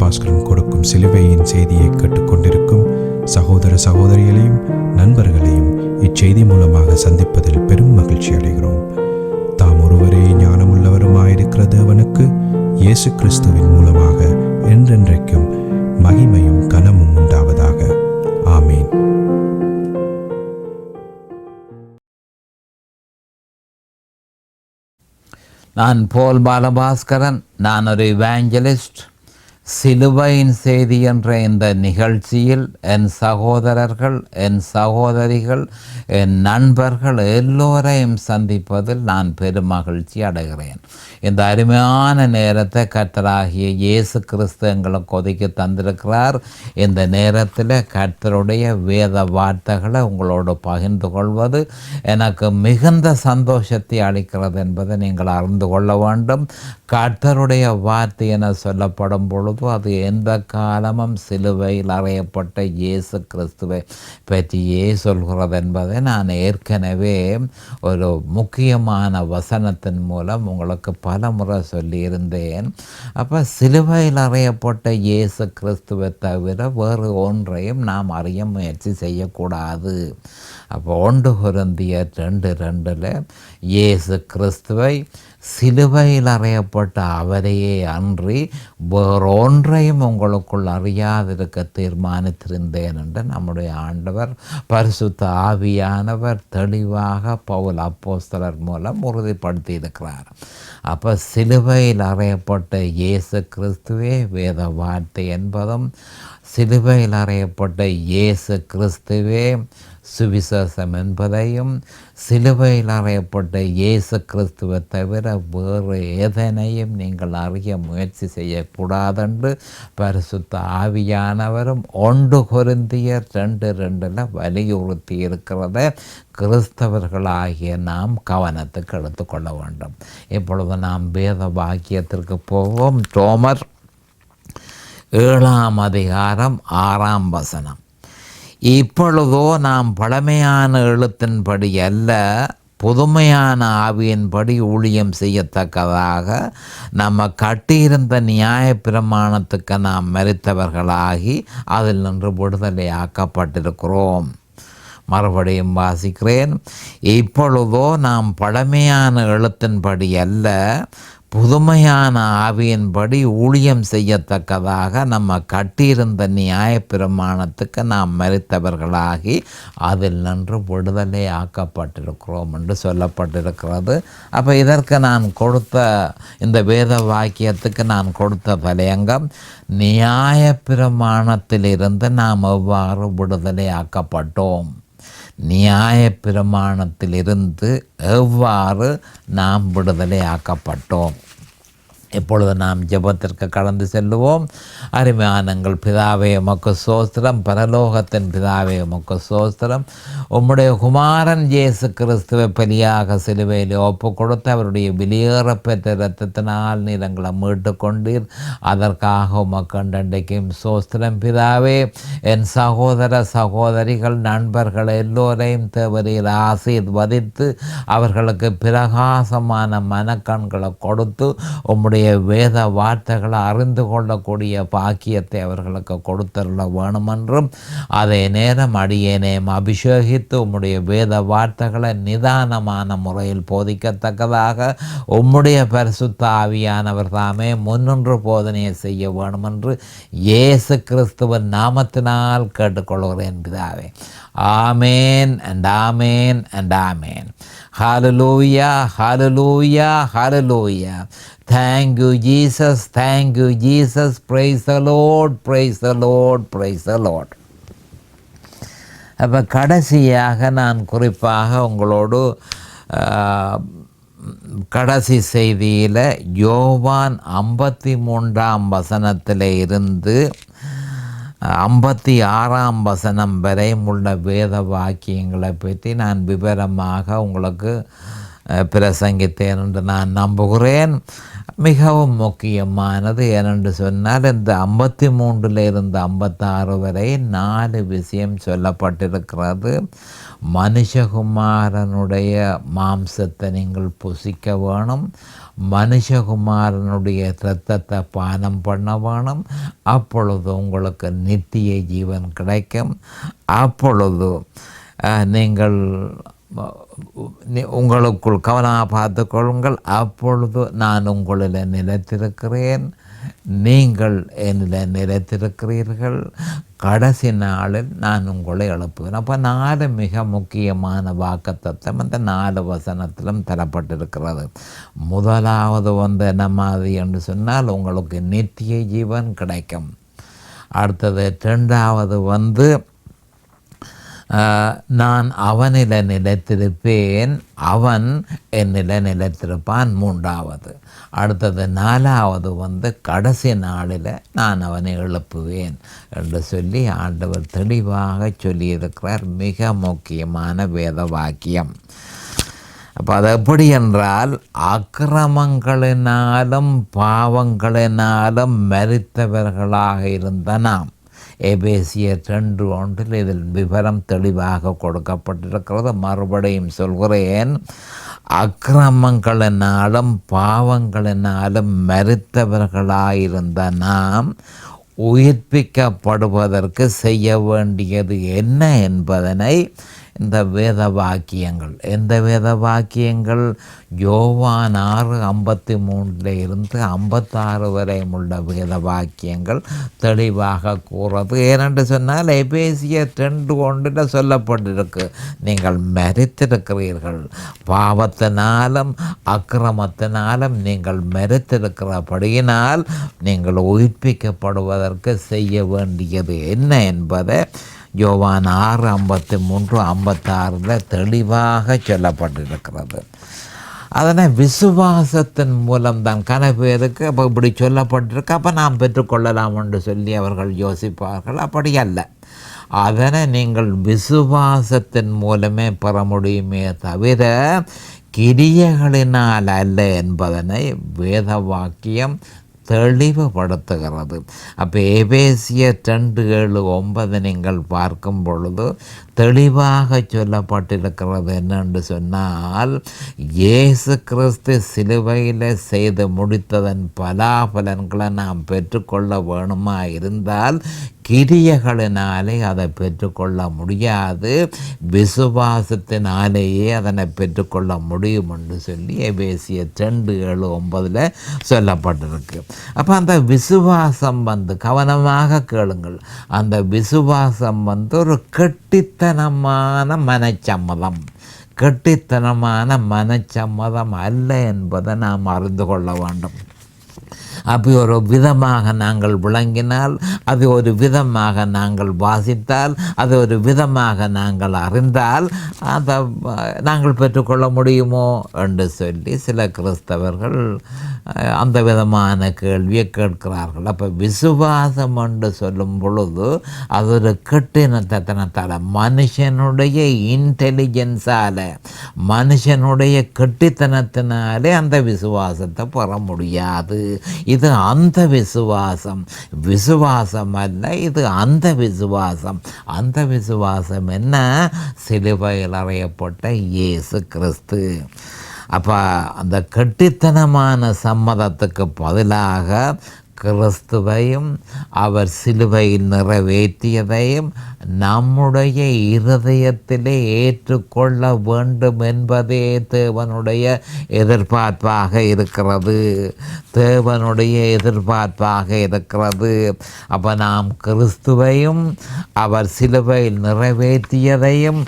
பாஸ்கரன் கொடுக்கும் சிலுவையின் செய்தியை கேட்டுக்கொண்டிருக்கும் சகோதர சகோதரிகளையும் நண்பர்களையும் இச்செய்தி மூலமாக சந்திப்பதில் பெரும் மகிழ்ச்சி அடைகிறோம். தாம் ஒருவரே ஞானமுள்ளவருமாயிருக்கிற தேவனுக்கு இயேசு கிறிஸ்துவின் மூலமாக என்றென்றைக்கும் மகிமையும் கனமும் உண்டாவதாக. ஆமீன். நான் போல் பாலபாஸ்கரன். நான் ஒரு இவாஞ்சலிஸ்ட். சிலுவையின் செய்தி என்ற இந்த நிகழ்ச்சியில் என் சகோதரர்கள், என் சகோதரிகள், என் நண்பர்கள் எல்லோரையும் சந்திப்பதில் நான் பெருமகிழ்ச்சி அடைகிறேன். இந்த அருமையான நேரத்தை கர்த்தராகிய இயேசு கிறிஸ்து எங்களுக்கு ஒதுக்கி தந்திருக்கிறார். இந்த நேரத்தில் கர்த்தருடைய வேத வார்த்தைகளை உங்களோடு பகிர்ந்து கொள்வது எனக்கு மிகுந்த சந்தோஷத்தை அளிக்கிறது என்பதை நீங்கள் அறிந்து கொள்ள வேண்டும். கர்த்தருடைய வார்த்தை என சொல்லப்படும் பொழுது அது எந்த காலமும் சிலுவையில் அறையப்பட்ட இயேசு கிறிஸ்துவை பற்றியே சொல்கிறது என்பதை நான் ஏற்கனவே ஒரு முக்கியமான வசனத்தின் மூலம் உங்களுக்கு பல முறை சொல்லியிருந்தேன். அப்போ சிலுவையில் அறையப்பட்ட இயேசு கிறிஸ்துவை தவிர வேறு ஒன்றையும் நாம் அறிய முயற்சி செய்யக்கூடாது. அப்போ 1 கொரிந்தியர் 2:2 இயேசு கிறிஸ்துவை சிலுவையில் அறையப்பட்ட அவரையே அன்றி வேறொன்றையும் உங்களுக்குள் அறியாதிருக்க தீர்மானித்திருந்தேன் என்று நம்முடைய ஆண்டவர் பரிசுத்த ஆவியானவர் தெளிவாக பவுல் அப்போஸ்தலர் மூலம் உறுதிப்படுத்தி இருக்கிறார். அப்போ சிலுவையில் அறையப்பட்ட இயேசு கிறிஸ்துவே வேத வார்த்தை என்பதும், சிலுவையில் அறையப்பட்ட இயேசு கிறிஸ்துவே சுவிசேஷம் என்பதையும், சிலுவையில் அறையப்பட்ட இயேசு கிறிஸ்துவை தவிர வேறு எதனையும் நீங்கள் அறிய முயற்சி செய்யக்கூடாதென்று பரிசுத்த ஆவியானவரும் 1 கொரிந்தியர் 2:2 வலியுறுத்தி இருக்கிறத கிறிஸ்தவர்களாகிய நாம் கவனத்துக்கு எடுத்துக்கொள்ள வேண்டும். இப்பொழுது நாம் வேத வாக்கியத்திற்கு போவோம். ரோமர் 7 அதிகாரம் 6 இப்பொழுதோ நாம் பழமையான எழுத்தின்படி அல்ல, புதுமையான ஆவியின்படி ஊழியம் செய்யத்தக்கதாக நம்ம கட்டியிருந்த நியாய பிரமாணத்துக்கு நாம் மரித்தவர்களாகி அதில் நின்று விடுதலை ஆக்கப்பட்டிருக்கிறோம். மறுபடியும் வாசிக்கிறேன். இப்பொழுதோ நாம் பழமையான எழுத்தின்படி அல்ல, புதுமையான ஆவியின்படி ஊழியம் செய்யத்தக்கதாக நம்ம கட்டியிருந்த நியாய பிரமாணத்துக்கு நாம் மரித்தவர்களாகி அதில் நின்று விடுதலை ஆக்கப்பட்டிருக்கிறோம் என்று சொல்லப்பட்டிருக்கிறது. அப்போ இதற்கு நான் கொடுத்த இந்த வேத வாக்கியத்துக்கு நான் கொடுத்த தலையங்கம், நியாய பிரமாணத்திலிருந்து நாம் எவ்வாறு விடுதலை ஆக்கப்பட்டோம், நியாய பிரமாணத்திலிருந்து எவ்வாறு நாம் விடுதலை ஆக்கப்பட்டோம். இப்பொழுது நாம் ஜெபத்திற்கு கடந்து செல்லுவோம். அருமையானங்கள் பிதாவே உமக்கு ஸ்தோத்திரம், பரலோகத்தின் பிதாவே உமக்கு ஸ்தோத்திரம். உம்முடைய குமாரன் இயேசு கிறிஸ்துவை பலியாக சிலுவையில் ஒப்பு கொடுத்து அவருடைய வெளியேறப்பெற்ற இரத்தத்தினால் நீர் எங்களை மீட்டு கொண்டீர். அதற்காக உமக்கு அன்றைக்கும் ஸ்தோத்திரம் பிதாவே. என் சகோதர சகோதரிகள் நண்பர்கள் எல்லோரையும் தேவரீர் ஆசீர்வதித்து அவர்களுக்கு பிரகாசமான மனக்கண்களை கொடுத்து உம்முடைய வேத வார்த்தைகளை அறிந்து கொள்ளக்கூடிய பாக்கியத்தை அவர்களுக்கு கொடுத்தருள வேணுமென்றும், அதே நேரம் அடியேனையும் அபிஷேகித்து உம்முடைய வேத வார்த்தைகளை நிதானமான முறையில் போதிக்கத்தக்கதாக உம்முடைய பரிசுத்த ஆவியானவர் தாமே முன்னின்று போதனையை செய்ய வேணுமென்று இயேசு கிறிஸ்துவின் நாமத்தினால் கேட்டுக்கொள்கிறேன் பிதாவே. ஆமேன் and amen and amen. Hallelujah, hallelujah, hallelujah. Thank you Jesus, thank you Jesus. Praise the Lord, praise the Lord, praise the Lord. அப்போ கடைசியாக நான் குறிப்பாக உங்களோடு கடைசி செய்தியில் யோவான் 53 இருந்து 56 வரை உள்ள வேத வாக்கியங்களை பற்றி நான் விவரமாக உங்களுக்கு பிரசங்கித்தேன் என்று நான் நம்புகிறேன். மிகவும் முக்கியமானது ஏனென்று சொன்னால், இந்த 53 இருந்து 56 வரை 4 விஷயம் சொல்லப்பட்டிருக்கிறது. மனுஷகுமாரனுடைய மாம்சத்தை நீங்கள் புசிக்க வேணும், மனுஷகுமாரனுடைய இரத்தத்தை பானம் பண்ண வேணும். அப்பொழுது உங்களுக்கு நித்திய ஜீவன் கிடைக்கும். அப்பொழுது நீங்கள் உங்களுக்குள் கவனமாக பார்த்து கொள்ளுங்கள். அப்பொழுது நான் உங்களில் நிலைத்திருக்கிறேன், நீங்கள் என்னில் நிலைத்திருக்கிறீர்கள், கடைசி நாளில் நான் உங்களை எழுப்புவேன். அப்போ 4 மிக முக்கியமான வாக்குத்தத்தம் இந்த 4 வசனத்திலும் தரப்பட்டிருக்கிறது. முதலாவது என்ன மாதிரி என்று சொன்னால் உங்களுக்கு நித்திய ஜீவன் கிடைக்கும். அடுத்தது 2வது நான் அவனில் நிலைத்திருப்பேன், அவன் என்னில் நிலைத்திருப்பான். 3வது. அடுத்தது 4வது கடைசி நாளில் நான் அவனை எழுப்புவேன் என்று சொல்லி ஆண்டவர் தெளிவாக சொல்லியிருக்கிறார். மிக முக்கியமான வேத வாக்கியம். அப்போ அது எப்படி என்றால், அக்கிரமங்களினாலும் பாவங்களினாலும் மரித்தவர்களாக இருந்த நாம், எபேசியர் 2:1 இதில் விவரம் தெளிவாக கொடுக்கப்பட்டிருக்கிறது. மறுபடியும் சொல்கிறேன், அக்கிரமங்களினாலும் பாவங்களினாலும் மரித்தவர்களாயிருந்த நாம் உயிர்ப்பிக்கப்படுவதற்கு செய்ய வேண்டியது என்ன என்பதனை இந்த வேத வாக்கியங்கள், எந்த வேத வாக்கியங்கள்? யோவான் 6:53 இருந்து 56 வரை உள்ள வேத வாக்கியங்கள் தெளிவாக கூறது. ஏனென்று சொன்னால் எபேசியர் 2:1 சொல்லப்பட்டிருக்கு, நீங்கள் மரித்திருக்கிறீர்கள், பாவத்தினாலும் அக்கிரமத்தினாலும் நீங்கள் மரித்திருக்கிறபடியினால் நீங்கள் உயிர்ப்பிக்கப்படுவதற்கு செய்ய வேண்டியது என்ன என்பதை யோவான் 6:53-56 தெளிவாக சொல்லப்பட்டிருக்கிறது. அதனை விசுவாசத்தின் மூலம்தான் கன பேருக்கு அப்போ இப்படி சொல்லப்பட்டிருக்கு, அப்போ நாம் பெற்றுக்கொள்ளலாம் என்று சொல்லி அவர்கள் யோசிப்பார்கள். அப்படி அல்ல. அதனை நீங்கள் விசுவாசத்தின் மூலமே பெற முடியுமே தவிர கிரியைகளினால் அல்ல என்பதனை வேத வாக்கியம் தெளிவுபடுத்துகிறது. அப்போ எபேசியர் 2:7-9 நீங்கள் பார்க்கும் பொழுது தெளிவாக சொல்லப்பட்டிருக்கிறது. என்னென்று சொன்னால், இயேசு கிறிஸ்து சிலுவையில் செய்து முடித்ததன் பலாபலன்களை நாம் பெற்றுக்கொள்ள வேணுமா இருந்தால் கிரியைகளினாலே அதை பெற்றுக்கொள்ள முடியாது, விசுவாசத்தினாலேயே அதனை பெற்றுக்கொள்ள முடியும் என்று சொல்லி எபேசியர் 2:7-9 சொல்லப்பட்டிருக்கு. அப்போ அந்த விசுவாசம் கவனமாக கேளுங்கள், அந்த விசுவாசம் ஒரு கெட்டித்தனமான மனச்சம்மதம், கெட்டித்தனமான மனச்சம்மதம் அல்ல என்பதை நாம் அறிந்து கொள்ள வேண்டும். அப்படி ஒரு விதமாக நாங்கள் விளங்கினால், அது ஒரு விதமாக நாங்கள் வாசித்தால், அது ஒரு விதமாக நாங்கள் அறிந்தால் அதை நாங்கள் பெற்றுக்கொள்ள முடியுமோ என்று சொல்லி சில கிறிஸ்தவர்கள் அந்த விதமான கேள்வியை கேட்கிறார்கள். அப்போ விசுவாசம் என்று சொல்லும் பொழுது அது ஒரு கெட்டினத்தனத்தால், மனுஷனுடைய இன்டெலிஜென்ஸால், மனுஷனுடைய கெட்டித்தனத்தினாலே அந்த விசுவாசத்தை பெற முடியாது. இது அந்த விசுவாசம், விசுவாசம் அல்ல, இது அந்த விசுவாசம். அந்த விசுவாசம் என்ன? சிலுவையில் அறையப்பட்ட இயேசு கிறிஸ்து. அப்போ அந்த கெட்டித்தனமான சம்மதத்துக்கு பதிலாக கிறிஸ்துவையும் அவர் சிலுவையில் நிறைவேற்றியதையும் நம்முடைய இருதயத்திலே ஏற்றுக்கொள்ள வேண்டும் என்பதே தேவனுடைய எதிர்பார்ப்பாக இருக்கிறது, தேவனுடைய எதிர்பார்ப்பாக இருக்கிறது. அப்போ நாம் கிறிஸ்துவையும் அவர் சிலுவையில் நிறைவேற்றியதையும்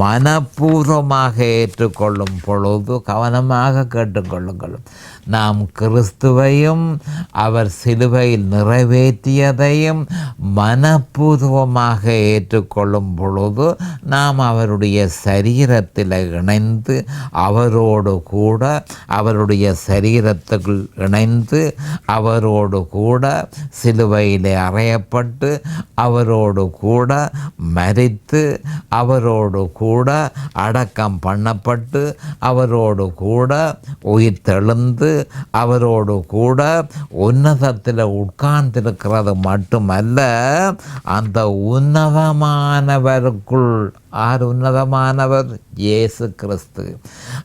மனப்பூர்வமாக ஏற்றுக்கொள்ளும் பொழுது, கவனமாக கேட்டுக்கொள்ளுங்கள், நாம் கிறிஸ்துவையும் அவர் சிலுவையில் நிறைவேற்றியதையும் மனப்பூர்வமாக ஏற்றுக்கொள்ளும் பொழுது நாம் அவருடைய சரீரத்தில் இணைந்து அவரோடு கூட, அவருடைய சரீரத்துக்குள் இணைந்து அவரோடு கூட சிலுவையிலே அறையப்பட்டு அவரோடு கூட மரித்து அவரோடு கூட அடக்கம் பண்ணப்பட்டு அவரோடு கூட உயிர்த்தெழுந்து அவரோடு கூட உன்னதத்தில் உன்னதத்தில் உட்கார்ந்திருக்கிறது மட்டுமல்ல, அந்த உன்னதமானவருக்குள், ஆர் உன்னதமானவர்? இயேசு கிறிஸ்து.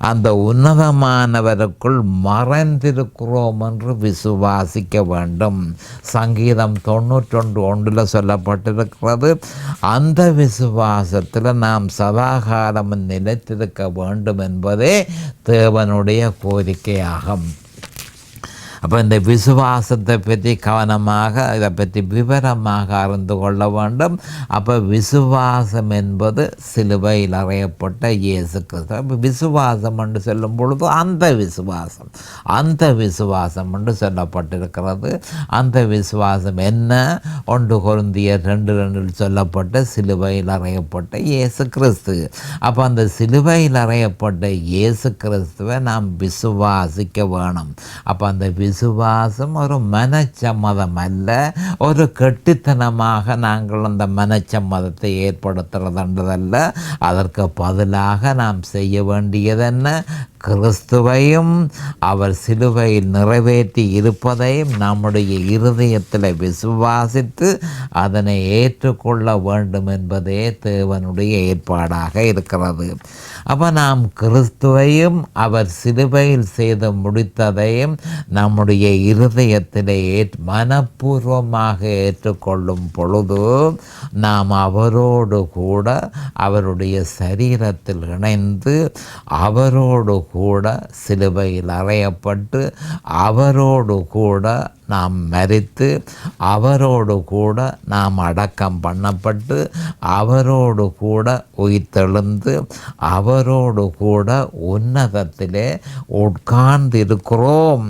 அந்த உன்னதமானவருக்குள் மறைந்திருக்கிறோம் என்று விசுவாசிக்க வேண்டும். சங்கீதம் 91:1 சொல்லப்பட்டிருக்கிறது. அந்த விசுவாசத்தில் நாம் சதாகாலமும் நிலைத்திருக்க வேண்டும் என்பதே தேவனுடைய கோரிக்கையாகும். அப்போ இந்த விசுவாசத்தை பற்றி கவனமாக, இதை பற்றி விவரமாக அறிந்து கொள்ள வேண்டும். அப்போ விசுவாசம் என்பது சிலுவையில் அறையப்பட்ட இயேசு கிறிஸ்து. அப்போ விசுவாசம் என்று சொல்லும் பொழுது அந்த விசுவாசம் என்று சொல்லப்பட்டிருக்கிறது. அந்த விசுவாசம் என்ன? 1 கொரிந்தியர் 2:2 சொல்லப்பட்ட சிலுவையில் அறையப்பட்ட இயேசு கிறிஸ்து. அப்போ அந்த சிலுவையில் அறையப்பட்ட இயேசு கிறிஸ்துவை நாம் விசுவாசிக்க வேணும். அப்போ அந்த விசுவாசம் ஒரு மனச்சம்மதம் அல்ல, ஒரு கெட்டித்தனமாக நாங்கள் அந்த மனச்சம்மதத்தை ஏற்படுத்துறதுன்றதல்ல. அதற்கு பதிலாக நாம் செய்ய வேண்டியது என்ன? கிறிஸ்துவையும் அவர் சிலுவையில் நிறைவேற்றி இருப்பதையும் நம்முடைய இருதயத்தில் விசுவாசித்து அதனை ஏற்றுக்கொள்ள வேண்டும் என்பதே தேவனுடைய ஏற்பாடாக இருக்கிறது. அப்போ நாம் கிறிஸ்துவையும் அவர் சிலுவையில் செய்து முடித்ததையும் நம்முடைய இருதயத்திலே மனப்பூர்வமாக ஏற்றுக்கொள்ளும் பொழுது நாம் அவரோடு கூட அவருடைய சரீரத்தில் இணைந்து அவரோடு கூட சிலுவையில் அறையப்பட்டு அவரோடு கூட நாம் மரித்து அவரோடு கூட நாம் அடக்கம் பண்ணப்பட்டு அவரோடு கூட உயிர்த்தெழுந்து அவரோடு கூட உன்னதத்திலே உட்கார்ந்து இருக்கிறோம்.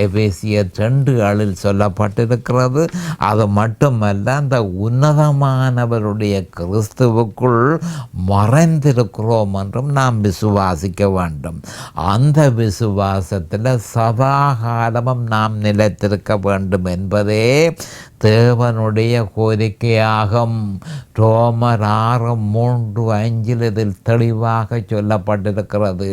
எபேசியர் 2:7 சொல்லப்பட்டிருக்கிறது. அது மட்டுமல்ல, அந்த உன்னதமானவருடைய கிறிஸ்துவுக்குள் மறைந்திருக்கிறோம் என்றும் நாம் விசுவாசிக்க வேண்டும். அந்த விசுவாசத்தில் சதாகாலமும் நாம் நிலைத்திருக்க வேண்டும் என்பதே தேவனுடைய கோரிக்கையாகும். ரோமர் 6:3-5 இதில் தெளிவாக சொல்லப்பட்டிருக்கிறது.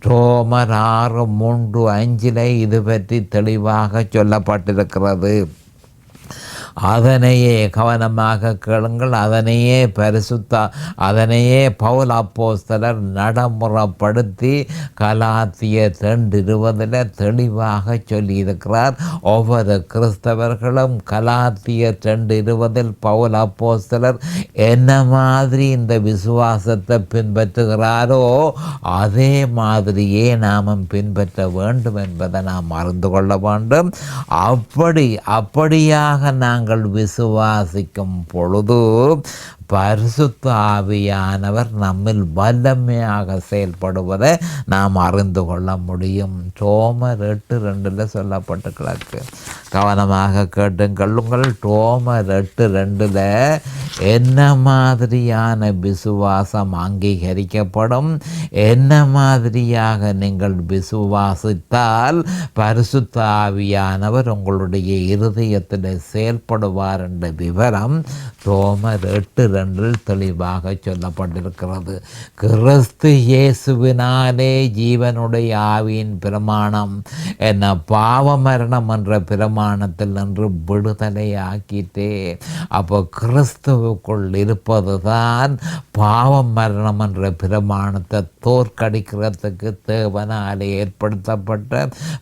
ரோமர் 6:3-5 இது பற்றி தெளிவாக சொல்லப்பட்டிருக்கிறது. அதனையே கவனமாக கேளுங்கள். அதனையே பவுல் அப்போஸ்தலர் நடைமுறைப்படுத்தி கலாத்தியர் 2:20 தெளிவாக சொல்லியிருக்கிறார். ஒவ்வொரு கிறிஸ்தவர்களும் கலாத்தியர் 2:20 பவுல் அப்போஸ்தலர் என்ன மாதிரி இந்த விசுவாசத்தை பின்பற்றுகிறாரோ அதே மாதிரியே நாமும் பின்பற்ற வேண்டும் என்பதை நாம் அறிந்து கொள்ள வேண்டும். அப்படியாக நாங்கள் விசுவாசிக்கும் பொழுது பரிசுத்த ஆவியானவர் நம்மில் வல்லமையாக செயல்படுவதை நாம் அறிந்து கொள்ள முடியும். ரோமர் 8:2 சொல்லப்பட்டு கிடக்கு. கவனமாக கேட்டுக்கொள்ளுங்கள். ரோமர் 8:2 என்ன மாதிரியான விசுவாசம் அங்கீகரிக்கப்படும், என்ன மாதிரியாக நீங்கள் விசுவாசித்தால் பரிசுத்த ஆவியானவர் உங்களுடைய இருதயத்தில் செயல்படுவார் என்ற விவரம் ரோமர் 8:2 தெளிவாக சொல்லப்பட்டிருக்கிறது. கிறிஸ்து இயேசுவினாலே ஜீவனுடைய ஆவியின் பிரமாணம் என்ன பாவ மரணம் என்ற பிரமாணத்தில் நின்று விடுதலை ஆக்கிட்டே. அப்போ கிறிஸ்துவுக்குள் இருப்பது தான் பாவ மரணம் என்ற பிரமாணத்தை தோற்கடிக்கிறதுக்கு தேவனாலே ஏற்படுத்தப்பட்ட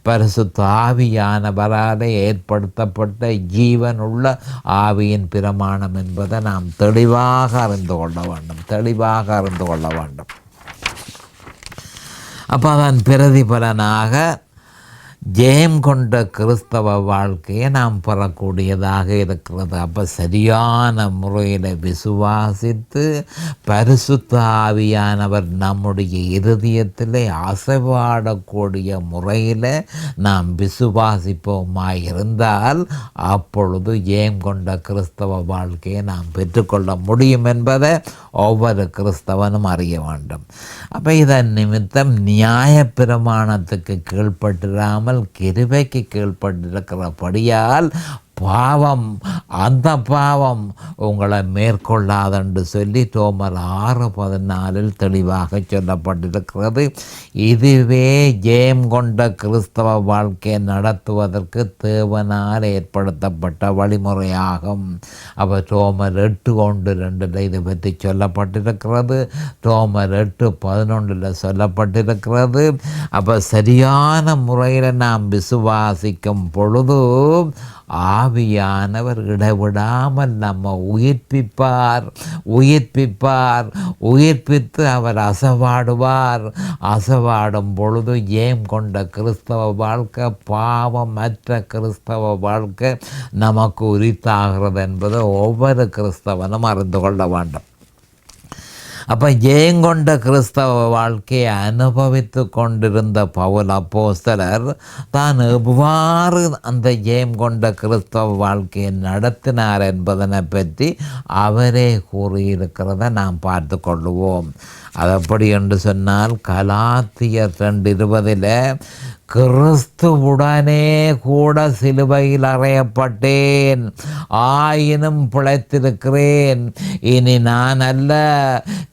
பரிசுத்த ஆவியானவராலே ஏற்படுத்தப்பட்ட ஜீவனுள்ள ஆவியின் பிரமாணம் என்பதை நாம் தெளிவாக அறிந்து கொள்ள வேண்டும். அப்போ அதன் பிரதிபலனாக ஜெயம் கொண்ட கிறிஸ்தவ வாழ்க்கையை நாம் பெறக்கூடியதாக இருக்கிறது. அப்போ சரியான முறையில் விசுவாசித்து பரிசுத்த ஆவியானவர் நம்முடைய இருதயத்தில் அசைவாடக்கூடிய முறையில் நாம் விசுவாசிப்போமாய் இருந்தால் அப்பொழுது ஜெயம் கொண்ட கிறிஸ்தவ வாழ்க்கையை நாம் பெற்றுக்கொள்ள முடியும் என்பதை ஒவ்வொரு கிறிஸ்தவனும் அறிய வேண்டும். அப்போ இதன் நிமித்தம் நியாயப்பிரமாணத்துக்கு கீழ்ப்பட்டிராமல் கிருபைக்கு கீழ்ப்பட்டிருக்கிறபடியால் அந்த பாவம் உங்களை மேற்கொள்ளாதென்று சொல்லி ரோமர் 6:14 தெளிவாக சொல்லப்பட்டிருக்கிறது. இதுவே ஜெயம் கொண்ட கிறிஸ்தவ வாழ்க்கையை நடத்துவதற்கு தேவனால் ஏற்படுத்தப்பட்ட வழிமுறையாகும். அப்போ ரோமர் 8:1-2 இதை பற்றி சொல்லப்பட்டிருக்கிறது. ரோமர் 8:11 சொல்லப்பட்டிருக்கிறது. அப்போ சரியான முறையில் நாம் விசுவாசிக்கும் பொழுது ஆவியானவர் இடைவிடாமல் நம்ம உயிர்ப்பித்து அவர் அசைவாடும் பொழுது ஜெயம் கொண்ட கிறிஸ்தவ வாழ்க்கை, பாவமற்ற கிறிஸ்தவ வாழ்க்கை நமக்கு உரித்தாகிறது என்பதை ஒவ்வொரு கிறிஸ்தவனும் அறிந்து கொள்ள வேண்டும். அப்போ ஜெயங்கொண்ட கிறிஸ்தவ வாழ்க்கையை அனுபவித்து கொண்டிருந்த பவுல் அப்போஸ்தலர் தான் எவ்வாறு அந்த ஜெயம் கொண்ட கிறிஸ்தவ வாழ்க்கையை நடத்தினார் என்பதனை பற்றி அவரே கூறியிருக்கிறத நாம் பார்த்து கொள்ளுவோம். அது எப்படி என்று சொன்னால் கலாத்தியர் 2:20 கிறிஸ்துவுடனே கூட சிலுவையில் அறையப்பட்டேன், ஆயினும் பிழைத்திருக்கிறேன். இனி நான் அல்ல,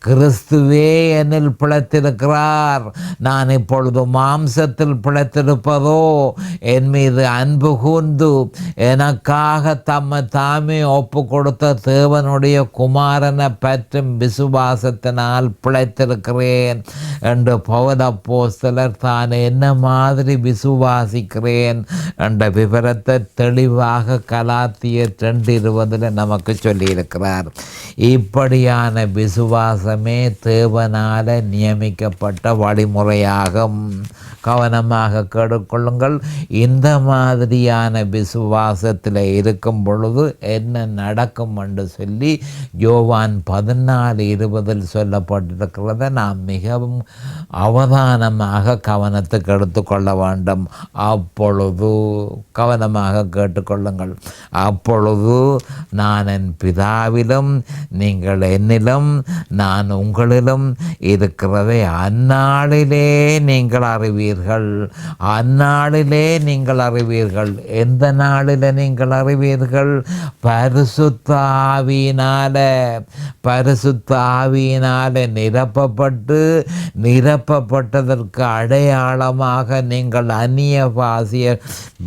கிறிஸ்துவே என்னில் பிழைத்திருக்கிறார். நான் இப்பொழுது மாம்சத்தில் பிழைத்திருப்பதோ என் மீது அன்பு கூர்ந்து எனக்காக தாமே ஒப்பு கொடுத்த தேவனுடைய குமாரனை பற்றும் விசுவாசத்தினால் பிழைத்திருக்கிறேன் என்று பவுல் அப்போஸ்தலர் தான் என்ன மாதிரி விசுவாசிக்கிறேன் என்ற விவரத்தை தெளிவாக கலாத்தியர் 2:20 நமக்கு சொல்லியிருக்கிறார். இப்படியான விசுவாசமே தேவனால் நியமிக்கப்பட்ட வழிமுறையாகும். கவனமாக கேட்டுக்கொள்ளுங்கள். இந்த மாதிரியான விசுவாசத்தில் இருக்கும் பொழுது என்ன நடக்கும் என்று சொல்லி யோவான் 14:20 சொல்லப்பட்டிருக்கிறத நாம் மிகவும் அவதானமாக கவனத்துக்கு எடுத்துக்கொள்ள வேண்டும். அப்பொழுது கவனமாக கேட்டுக்கொள்ளுங்கள். அப்பொழுது நான் என் பிதாவிலும் நீங்கள் என்னிலும் நான் உங்களிலும் இருக்கிறதை அந்நாளிலே நீங்கள் அறிவீர்கள். அந்நாளிலே நீங்கள் அறிவீர்கள். எந்த நாளிலே நீங்கள் அறிவீர்கள்? பரிசுத்த ஆவியினாலே நிரப்பப்பட்டதற்கு அடையாளமாக நீங்கள் அந்நிய பாஷையை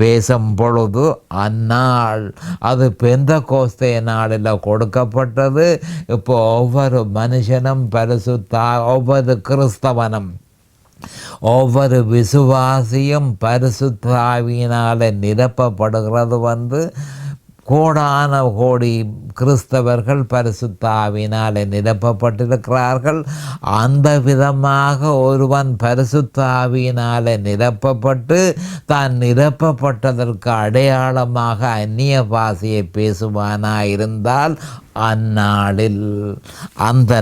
பேசும் பொழுது அந்நாள் அது பெந்தெகோஸ்தே நாளில் கொடுக்கப்பட்டது. இப்போ ஒவ்வொரு மனுஷனும் ஒவ்வொரு கிறிஸ்தவனும் ஒவ்வொரு விசுவாசியும் பரிசுத்த ஆவியினால் நிரப்பப்படுகிறது. கோடான கோடி கிறிஸ்தவர்கள் பரிசுத்த ஆவியினால் நிரப்பப்பட்டிருக்கிறார்கள். அந்த விதமாக ஒருவன் பரிசுத்த ஆவியினால் நிரப்பப்பட்டு தான் நிரப்பப்பட்டதற்கு அடையாளமாக அந்நிய பாஷையை பேசுவானாயிருந்தால் அந்த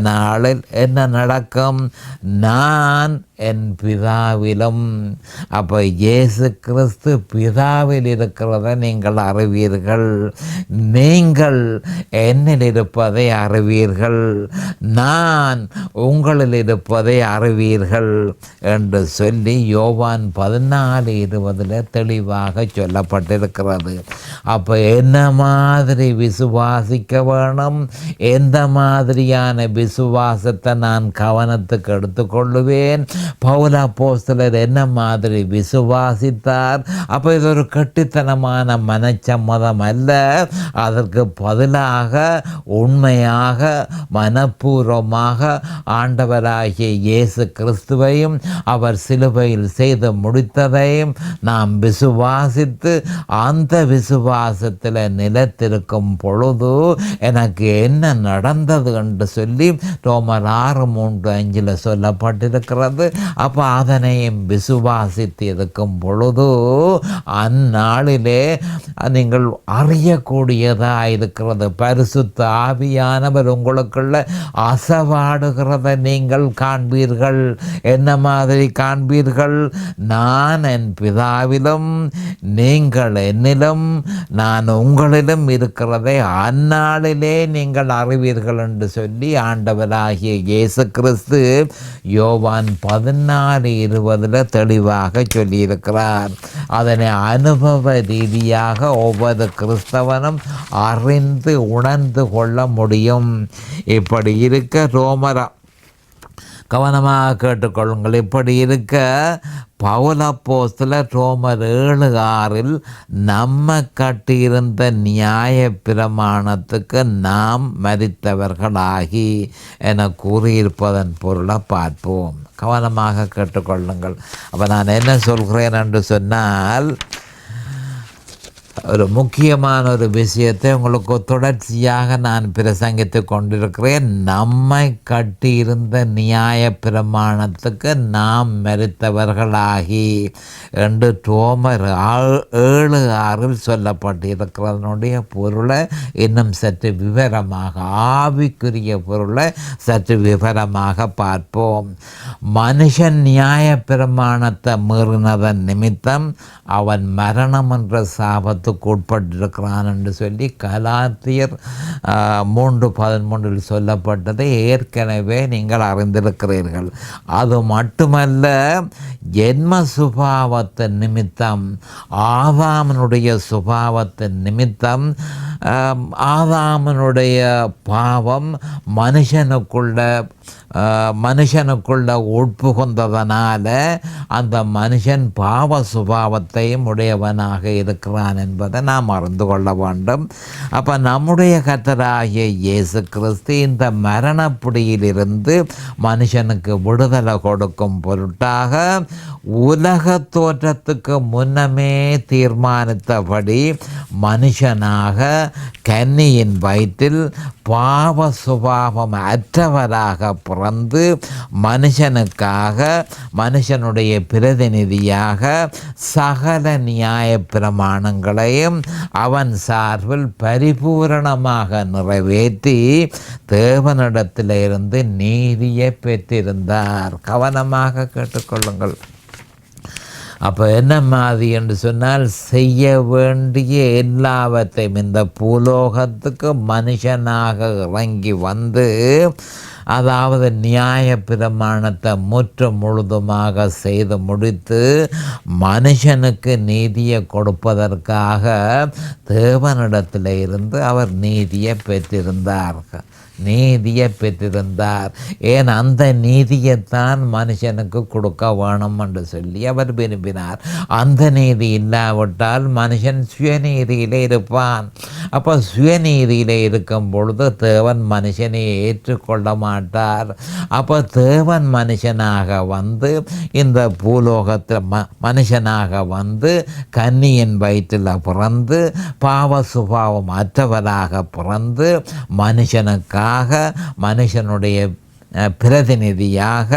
நாளில் என்ன நடக்கும்? நான் என் பிதாவிலும். அப்போ இயேசு கிறிஸ்து பிதாவில் இருக்கிறத நீங்கள் அறிவீர்கள். நீங்கள் என்னில் இருப்பதை அறிவீர்கள், நான் உங்களில் இருப்பதை அறிவீர்கள் என்று சொல்லி யோவான் 14:20 தெளிவாக சொல்லப்பட்டிருக்கிறது. அப்போ என்ன மாதிரி விசுவாசிக்க வேணும்? எந்த மாதிரியான விசுவாசத்தை நான் கவனத்துக்கு எடுத்துக்கொள்ளுவேன்? பவுல் அப்போஸ்தலர் என்ன மாதிரி விசுவாசித்தார்? அப்போ இது ஒரு கட்டித்தனமான மனச்சம்மதம் அல்ல. அதற்கு பதிலாக உண்மையாக மனப்பூர்வமாக ஆண்டவராகிய இயேசு கிறிஸ்துவையும் அவர் சிலுவையில் செய்து முடித்ததையும் நாம் விசுவாசித்து அந்த விசுவாசத்தில் நிலைத்திருக்கும் பொழுது எனக்கு என்ன நடந்தது என்று சொல்லி ரோமர் 6:3-5 சொல்லப்பட்டிருக்கிறது. அப்போ அதனையும் விசுவாசித்து இருக்கும் பொழுது அந்நாளிலே நீங்கள் அறியக்கூடியதாக இருக்கிறது. பரிசுத்த ஆவியானவர் உங்களுக்குள்ள அசைவாடுகிறத நீங்கள் காண்பீர்கள். என்ன மாதிரி காண்பீர்கள்? நான் என் பிதாவிலும் நீங்கள் என்னிலும் நான் உங்களிலும் இருக்கிறதை அந்நாளிலே நீங்கள் அறிவீர்கள் என்று சொல்லி ஆண்டவராகிய இயேசு கிறிஸ்து யோவான் 16:20 தெளிவாக சொல்லியிருக்கிறார். அதனை அனுபவ ரீதியாக ஒவ்வொரு கிறிஸ்தவனும் அறிந்து உணர்ந்து கொள்ள முடியும். இப்படி இருக்க ரோமரா கவனமாக கேட்டுக்கொள்ளுங்கள். இப்படி இருக்க பவுல் அப்போஸ்தலர் ரோமர் 7:6 நம்ம கட்டியிருந்த நியாய பிரமாணத்துக்கு நாம் மரித்தவர்களாகி என கூறியிருப்பதன் பொருளை பார்ப்போம். கவனமாக கேட்டுக்கொள்ளுங்கள். அப்போ நான் என்ன சொல்கிறேன் என்று சொன்னால், ஒரு முக்கியமான ஒரு விஷயத்தை உங்களுக்கு தொடர்ச்சியாக நான் பிரசங்கித்து கொண்டிருக்கிறேன். நம்மை கட்டியிருந்த நியாய பிரமாணத்துக்கு நாம் மரித்தவர்களாகி என்று ரோமர் 7:6 சொல்லப்பட்டிருக்கிறதனுடைய பொருளை இன்னும் சற்று விவரமாக, ஆவிக்குரிய பொருளை சற்று விவரமாக பார்ப்போம். மனுஷன் நியாய பிரமாணத்தை மீறினதன் நிமித்தம் அவன் மரணம் என்ற சாபத்துக்கு உட்பட்டிருக்கிறான் என்று சொல்லி கலாத்தியர் 3:13 சொல்லப்பட்டதை ஏற்கனவே நீங்கள் அறிந்திருக்கிறீர்கள். அது மட்டுமல்ல, ஜென்ம சுபாவத்தின் நிமித்தம், ஆதாமனுடைய சுபாவத்தின் நிமித்தம், ஆதாமனுடைய பாவம் மனுஷனுக்குள்ள உட்புகுந்ததனால அந்த மனுஷன் பாவ சுபாவத்தையும் உடையவனாக இருக்கிறான் என்பதை நாம் அறிந்து கொள்ள வேண்டும். அப்போ நம்முடைய கர்த்தராகிய இயேசு கிறிஸ்து இந்த மரணப்பிடியிலிருந்து மனுஷனுக்கு விடுதலை கொடுக்கும் பொருட்டாக உலக தோற்றத்துக்கு முன்னமே தீர்மானித்தபடி மனுஷனாக கன்னியின் வயிற்றில் பாவ சுபாவம் அற்றவராக பிறந்து மனுஷனுடைய பிரதிநிதியாக சகல நியாய பிரமாணங்களையும் அவன் சார்பில் பரிபூரணமாக நிறைவேற்றி தேவனிடத்திலிருந்து நீதியை பெற்றிருந்தார். கவனமாக கேட்டுக்கொள்ளுங்கள். அப்போ என்ன மாதிரி என்று சொன்னால், செய்ய வேண்டிய எல்லாவற்றையும் இந்த பூலோகத்துக்கு மனுஷனாக இறங்கி வந்து, அதாவது நியாய பிரமாணத்தை முழுதுமாக செய்து முடித்து மனுஷனுக்கு நீதியை கொடுப்பதற்காக தேவனிடத்தில் இருந்து அவர் நீதியை பெற்றிருந்தார். ஏன் அந்த நீதியைத்தான் மனுஷனுக்கு கொடுக்க வேணும் என்று சொல்லி அவர் விரும்பினார். அந்த நீதி இல்லாவிட்டால் மனுஷன் சுயநீதியில் இருப்பான். அப்போ சுயநீதியில் இருக்கும் பொழுது தேவன் மனுஷனை ஏற்றுக்கொள்ள மாட்டார். அப்போ தேவன் மனுஷனாக வந்து இந்த பூலோகத்தில் மனுஷனாக வந்து கன்னியின் வயிற்றில் பிறந்து பாவ சுபாவம் அற்றவராக பிறந்து மனுஷனுடைய பிரதிநிதியாக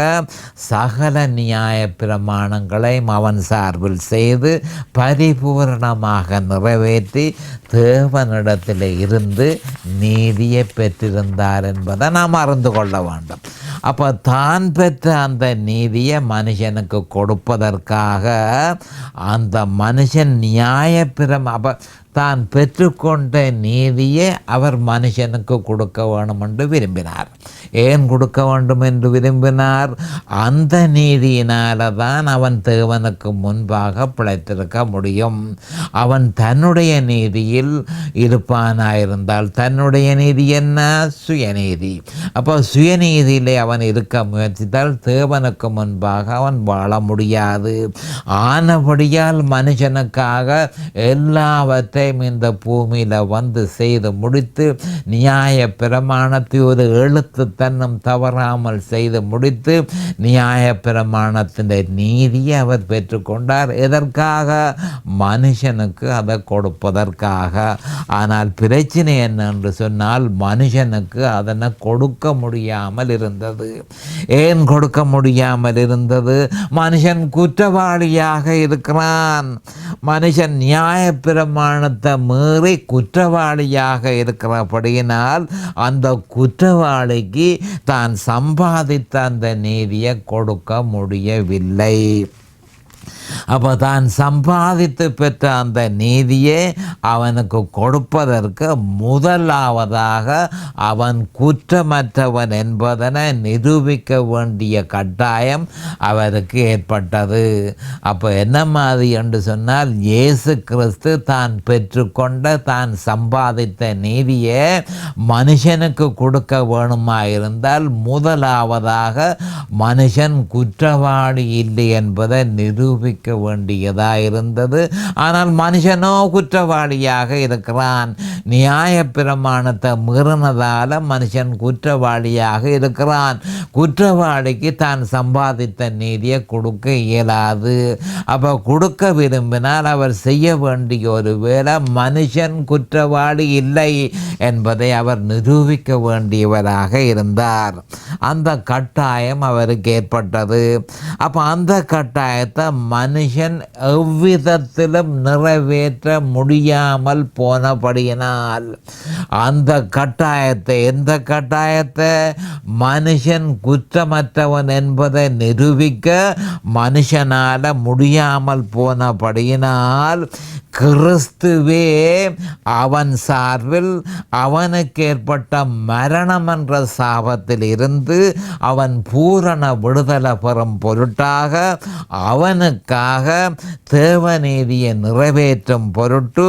சகல நியாய பிரமாணங்களையும் அவன் சார்பில் செய்து பரிபூரணமாக நிறைவேற்றி தேவனிடத்தில் இருந்து நீதியை பெற்றிருந்தார் என்பதை நாம் அறிந்து கொள்ள வேண்டும். அப்போ தான் பெற்ற அந்த நீதியை மனுஷனுக்கு கொடுப்பதற்காக அந்த மனுஷன் தான் பெற்றுக்கொண்ட நீதியை அவர் மனுஷனுக்கு கொடுக்க வேண்டும் என்று விரும்பினார். ஏன் கொடுக்க வேண்டும் என்று விரும்பினார்? அந்த நீதியினால தான் அவன் தேவனுக்கு முன்பாக பிழைத்திருக்க முடியும். அவன் தன்னுடைய நீதியில் இருப்பானாயிருந்தால், தன்னுடைய நீதி என்ன? சுயநீதி. அப்போ சுயநீதியிலே அவன் இருக்க முயற்சித்தால் தேவனுக்கு முன்பாக அவன் வாழ முடியாது. ஆனபடியால் மனுஷனுக்காக எல்லாவற்றையும் இந்த பூமியில் வந்து செய்து முடித்து நியாய பிரமாணத்தை ஒரு எழுத்து தன்னும் தவறாமல் செய்து முடித்து நியாய பிரமாணத்தின் நீதியை அவர் பெற்றுக்கொண்டார். எதற்காக? மனுஷனுக்கு அதை கொடுப்பதற்காக. ஆனால் பிரச்சனை என்ன என்று சொன்னால், மனுஷனுக்கு அதனை கொடுக்க முடியாமல் இருந்தது. ஏன் கொடுக்க முடியாமல் இருந்தது? மனுஷன் குற்றவாளியாக இருக்கிறான். மனுஷன் நியாய பிரமாணத்தை மீறி குற்றவாளியாக இருக்கிறபடியினால் அந்த குற்றவாளிக்கு தான் சம்பாதித்த அந்த நீதியை கொடுக்க முடியவில்லை. அப்போ தான் சம்பாதித்து பெற்ற அந்த நீதியை அவனுக்கு கொடுப்பதற்கு முதலாவதாக அவன் குற்றமற்றவன் என்பதனை நிரூபிக்க வேண்டிய கட்டாயம் அவருக்கு ஏற்பட்டது. அப்போ என்ன மாதிரி என்று சொன்னால், இயேசு கிறிஸ்து தான் பெற்றுக்கொண்ட தான் சம்பாதித்த நீதியை மனுஷனுக்கு கொடுக்க வேணுமா இருந்தால் முதலாவதாக மனுஷன் குற்றவாளி இல்லை என்பதை நிரூபிக்க வேண்டியதாக இருந்தது. ஆனால் மனுஷனோ குற்றவாளியாக இருக்கிறான். நியாய பிரமாணத்தை மீறினதால மனுஷன் குற்றவாளியாக இருக்கிறான். குற்றவாளிக்கு தான் சம்பாதித்த நீதியை கொடுக்க இயலாது. அப்போ கொடுக்க விரும்பினால் அவர் செய்ய வேண்டிய ஒரு வேளை மனுஷன் குற்றவாளி இல்லை என்பதை அவர் நிரூபிக்க வேண்டியவராக இருந்தார். அந்த கட்டாயம் அவருக்கு ஏற்பட்டது. அப்போ அந்த கட்டாயத்தை மனுஷன் எவ்விதத்திலும் நிறைவேற்ற முடியாமல் போனபடியினால் அந்த கட்டாயத்தை, எந்த கட்டாயத்தை, மனுஷன் குற்றமற்றவன் என்பதை நிரூபிக்க மனுஷனால் முடியாமல் போனபடியினால் கிறிஸ்துவே அவன் சார்பில் அவனுக்கு ஏற்பட்ட மரணம் என்ற சாபத்தில் இருந்து அவன் பூரண விடுதலை பெறும் பொருட்டாக அவனுக்காக தேவநீதியை நிறைவேற்றும் பொருட்டு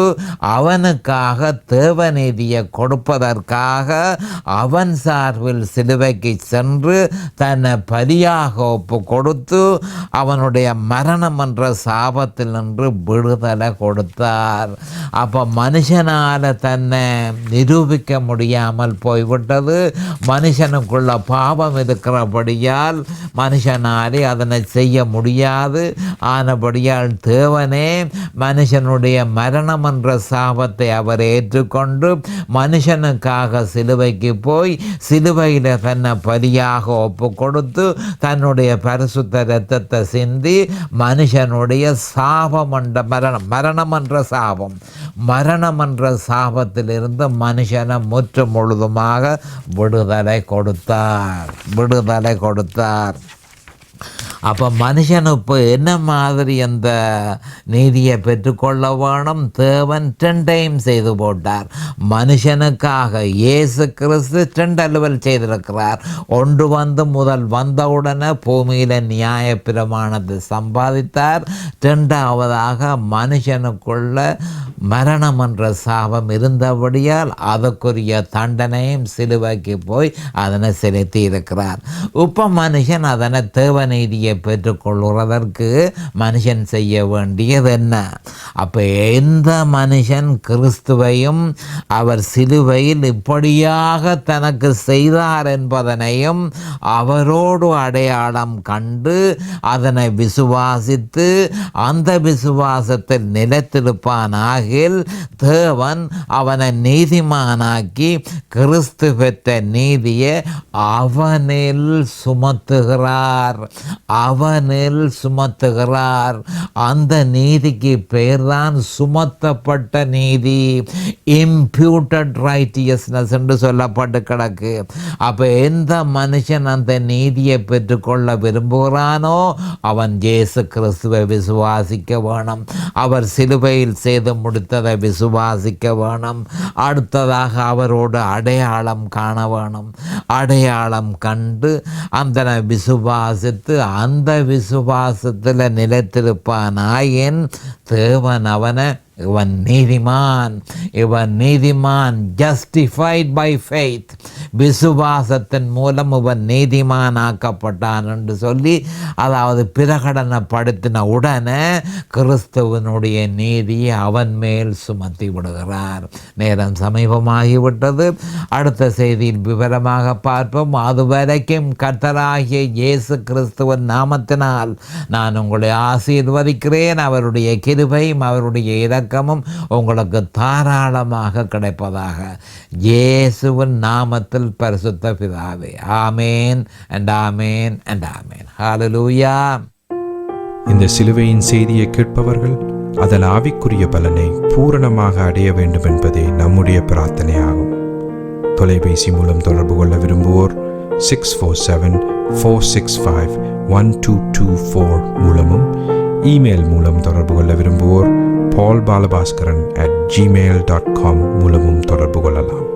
அவனுக்காக தேவநீதியை கொடுப்பதற்காக அவன் சார்பில் சிலுவைக்கு சென்று தன்னை பலியாக ஒப்பு கொடுத்து அவனுடைய மரணம் என்ற சாபத்தில் நின்று விடுதலை கொடுத்தார். அப்போ மனுஷனால் தன்னை நிரூபிக்க முடியாமல் போய்விட்டது. மனுஷனுக்குள்ள பாவம் இருக்கிறபடியால் மனுஷனாலே அதனை செய்ய முடியாது. ஆனபடியால் தேவனே மனுஷனுடைய மரணம் என்ற சாபத்தை அவர் ஏற்றுக்கொண்டு மனுஷனுக்காக சிலுவைக்கு போய் சிலுவையில் தன்னை பலியாக ஒப்பு கொடுத்து தன்னுடைய பரிசுத்த இரத்தத்தை சிந்தி மனுஷனுடைய சாபம் என்ற மரணம் என்ற சாபம், மரணம் என்ற சாபத்திலிருந்து மனுஷனை முற்று முழுதுமாக விடுதலை கொடுத்தார். அப்போ மனுஷன் இப்போ என்ன மாதிரி அந்த நீதியை பெற்றுக்கொள்ள வேணும்? தேவன் 10 டைம் செய்து போட்டார். மனுஷனுக்காக இயேசு கிறிஸ்து 10 அலுவல் செய்திருக்கிறார். ஒன்று முதல் வந்தவுடனே பூமியில் நியாய பிரமாணத்தை சம்பாதித்தார். 2ஆவதாக மனுஷனுக்குள்ள மரணம் என்ற சாபம் இருந்தபடியால் அதற்குரிய தண்டனையும் சிலுவைக்கு போய் அதனை செலுத்தி இருக்கிறார். இப்போ மனுஷன் அதனை தேவநீதியை பெற்றுக்கொள்வதற்கு மனுஷன் செய்ய வேண்டியது என்ன? அப்போ எந்த மனுஷன் கிறிஸ்துவையும் அவர் சிலுவையில் இப்படியாக தனக்கு செய்தார் என்பதனையும் அவரோடு அடையாளம் கண்டு அதனை விசுவாசித்து அந்த விசுவாசத்தில் நிலைத்திருப்பானாகில் தேவன் அவனை நீதிமானாக்கி கிறிஸ்து பெற்ற நீதியை அவனில் சுமத்துகிறார். அந்த நீதிக்கு பெயர்தான் சுமத்தப்பட்ட நீதி, இம்ப்யூட்டட் ரைட்டியஸ்னஸ் என்று சொல்லப்பட்டு கிடக்கு. அப்போ எந்த மனுஷன் அந்த நீதியை பெற்றுக்கொள்ள விரும்புகிறானோ அவன் இயேசு கிறிஸ்துவை விசுவாசிக்க வேணும். அவர் சிலுவையில் செய்து முடித்ததை விசுவாசிக்க வேணும். அடுத்ததாக அவரோடு அடையாளம் காண வேணும். அடையாளம் கண்டு அந்த விசுவாசித்து அந்த விசுவாசத்தில் நிலைத்திருப்பானாயின் தேவன் அவனை இவன் நீதிமான் ஜஸ்டிஃபைட் பை ஃபெய்த், விசுவாசத்தின் மூலம் இவன் நீதிமான் ஆக்கப்பட்டான் என்று சொல்லி, அதாவது பிரகடனப்படுத்தின உடனே கிறிஸ்துவனுடைய நீதியை அவன் மேல் சுமத்தி விடுகிறார். நேரம் சமீபமாகிவிட்டது. அடுத்த செய்தியில் விவரமாக பார்ப்போம். அதுவரைக்கும் கர்த்தராகிய இயேசு கிறிஸ்துவின் நாமத்தினால் நான் உங்களை ஆசீர்வதிக்கிறேன். அவருடைய கிருபையும் அவருடைய இரக்கமும் உங்களுக்கு தாராளமாக கிடைப்பதாக. இயேசுவின் நாமத்தில் பரிசுத்த பிதாவே, ஆமேன் and ஆமேன் and ஆமேன். ஹல்லேலூயா. இந்த சிலுவையின் செய்தியை கேட்பவர்கள் அதன் ஆவிக்குரிய பலனை பூரணமாக அடைய வேண்டும் என்பதே நம்முடைய பிரார்த்தனையாகும். தொலைபேசி மூலம் தொடர்பு கொள்ள விரும்புவோர் 647-465-1224 மூலமும் இமெயில் மூலம் தொடர்பு கொள்ள விரும்புவோர் paulbalabaskaran@gmail.com மூலமும் தொடர்பு கொள்ளலாம்.